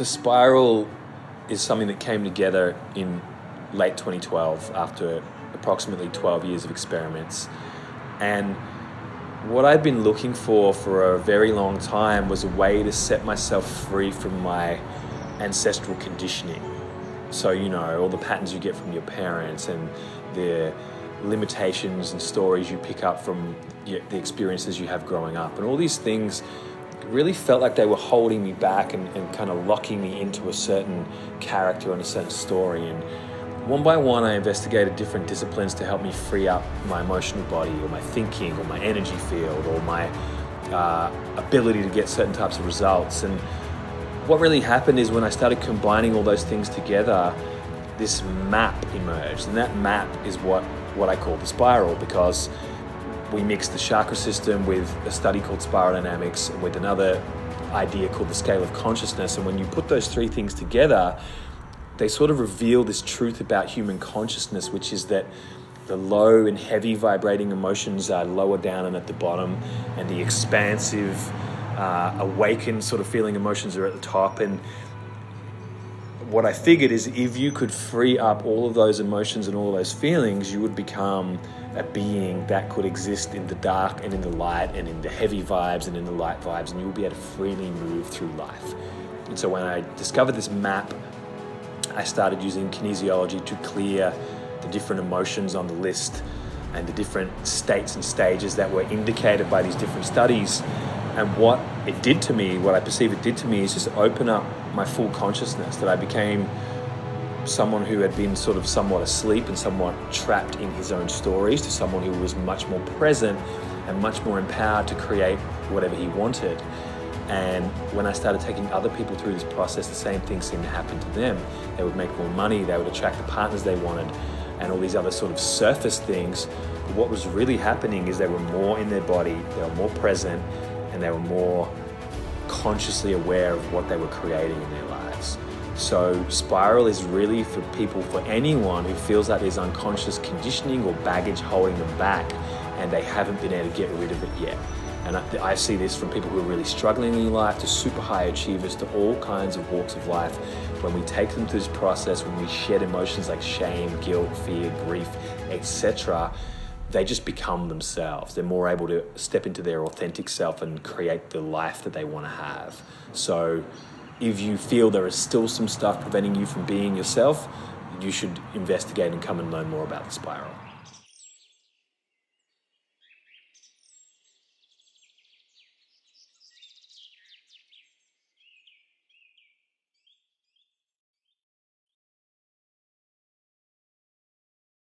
So Spiral is something that came together in late 2012 after approximately 12 years of experiments. And what I'd been looking for a very long time was a way to set myself free from my ancestral conditioning. So, all the patterns you get from your parents and the limitations and stories you pick up from the experiences you have growing up. And all these things really felt like they were holding me back and kind of locking me into a certain character and a certain story. And one by one, I investigated different disciplines to help me free up my emotional body or my thinking or my energy field or my ability to get certain types of results. And what really happened is when I started combining all those things together, this map emerged. And that map is what I call the spiral, because we mixed the chakra system with a study called spiral dynamics and with another idea called the scale of consciousness. And when you put those three things together, they sort of reveal this truth about human consciousness, which is that the low and heavy vibrating emotions are lower down and at the bottom, and the expansive, awakened sort of feeling emotions are at the top. And what I figured is if you could free up all of those emotions and all of those feelings, you would become a being that could exist in the dark and in the light and in the heavy vibes and in the light vibes, and you will be able to freely move through life. And so when I discovered this map, I started using kinesiology to clear the different emotions on the list and the different states and stages that were indicated by these different studies. And what it did to me, what I perceive it did to me, is just open up my full consciousness, that I became someone who had been sort of somewhat asleep and somewhat trapped in his own stories to someone who was much more present and much more empowered to create whatever he wanted. And when I started taking other people through this process, the same thing seemed to happen to them. They would make more money, they would attract the partners they wanted, and all these other sort of surface things. But what was really happening is they were more in their body, they were more present, and they were more consciously aware of what they were creating in their lives. So Spiral is really for people, for anyone who feels like there's unconscious conditioning or baggage holding them back and they haven't been able to get rid of it yet. And I see this from people who are really struggling in life to super high achievers to all kinds of walks of life. When we take them through this process, when we shed emotions like shame, guilt, fear, grief, etc., they just become themselves. They're more able to step into their authentic self and create the life that they want to have. So if you feel there is still some stuff preventing you from being yourself, you should investigate and come and learn more about the spiral.